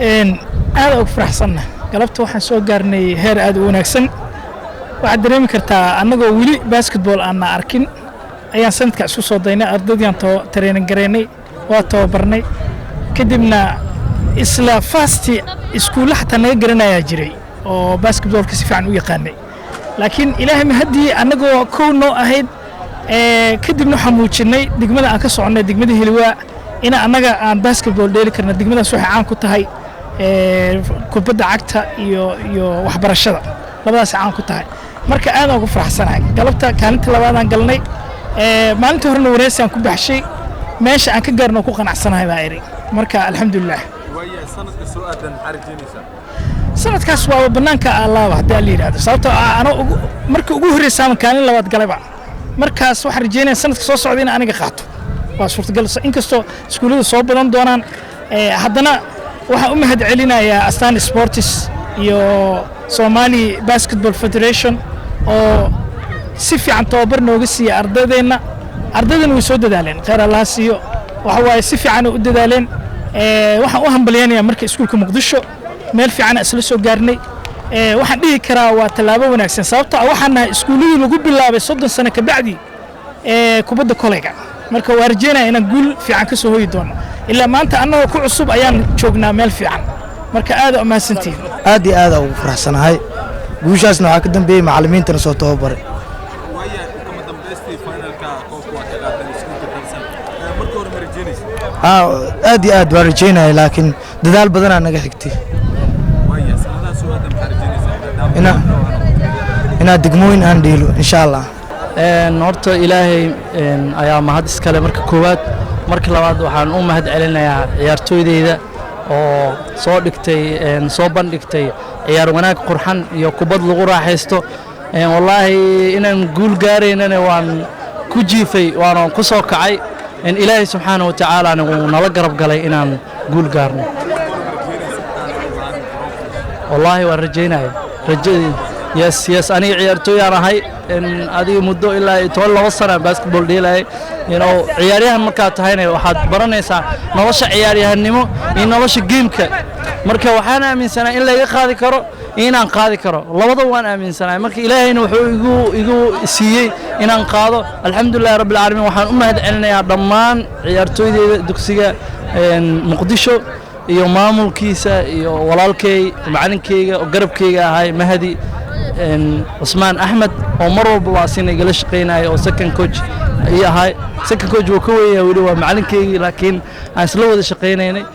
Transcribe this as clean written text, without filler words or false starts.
aad ugu faraxsanna galabta waxaan soo gaarnay heer aad u wanaagsan waxaad dareemi kartaa annagoo weli basketball aan arkin ayaan sanadka isku soo daynay ardaydan training gareynay waa tababarnay kadibna isla fasti iskuul xataa naga garanayaa jiray oo basketballka si fiican u yaqaanay laakiin ilaahay ma haddii annagoo kownoo ahayd kadibna waxaan muujinay degmada aan ka soconay degmada Heliwaa in annaga aan basketball dheeli karna degmadaas waxay caan ku tahay kubadda cagta iyo waxbarashada labadaas caan ku tahay marka aad ugu faraxsanahay galabta kaalinta labaadaan galnay maalintii horena wareysaan ku baxshay meesha aan ka gaarno ku qanacsanahay baa iri marka alxamdulillaah sanadka soo aadan xariijinaysa sanadkaas waa banaanka Allah hadda la yiraahdo sababtoo ana markii ugu horeysay kaalin labaad galayba markaas waxaan rajeynayaa sanadka soo socda in aniga qaato waa suurtagal inkastoo iskuulada soo badan doonaan haddana waxaan u mahad celinayaa Astaan Sports iyo Somali Basketball Federation oo si fiican tababar nooga siiyay ardaydeena way soo dadaaleen khayr Allah siiyo waxa waaye si fiican u dadaaleen waxaan u hambalyeynaya marka iskuulka Muqdisho meel fiican isla soo gaarnay waxaan dhihi karaa waa talaabo wanaagsan sababtoo ah waxaan nahay iskuuladii lagu bilaabay 30 sano ka bacdi kubadda kolayga marka waa rajeynaa inaan guul fiican ka soo hoyi doono ilaa maanta annagoo ku cusub ayaan joognaa meel fiican marka aad u mahadsantiin aad iyo aad ugu faraxsanahay guushaasna waxaa ka dambeeyay macallimiintana soo tababaray aad iyo aad waan rajeynaya laakiin dadaal badanaa naga xigtay inaad degmooyin aan dhiilo insha allah horta ilaahay ayaa mahad iskale marka koowaad marka labaad waxaan u mahad celinayaa ciyaartooydeyda oo soo bandhigtay ciyaar wanaag qurxan iyo kubad lagu raaxaysto wallaahi inaan guul gaaraynana waan ku jiifay waana ku soo kacay ilaahay subxaanahu wa tacaala uu nala garab galay inaan guul gaarno wallaahi waan rajeynaya yes aniga ciyaartooyaan ahay adiga muddo ilaa 12 sano basketball dheelay ciyaaryahan markaa tahayna waxaad baranaysaa nolosha ciyaaryahanimo iyo nolosha geemka marka waxaan aaminsanahay in laga qaadi karo inaan qaadi karo labada waan aaminsanahay marka ilaahayna wuxuu igu siiyay inaan qaado alxamdulillah rabbil caalamiin waxaan u mahad celinayaa dhammaan ciyaartooydeyda dugsiga Muqdisho iyo maamulkiisa iyo walaalkay macallinkayga oo garabkayga ahay Mahdi Usmaan Ahmed oo mar walba waa sinay gala shaqeynaayo oo second coach yahay second coach wuu ka weeyay wali waa macallinkayga laakiin aan isla wada shaqeynaynay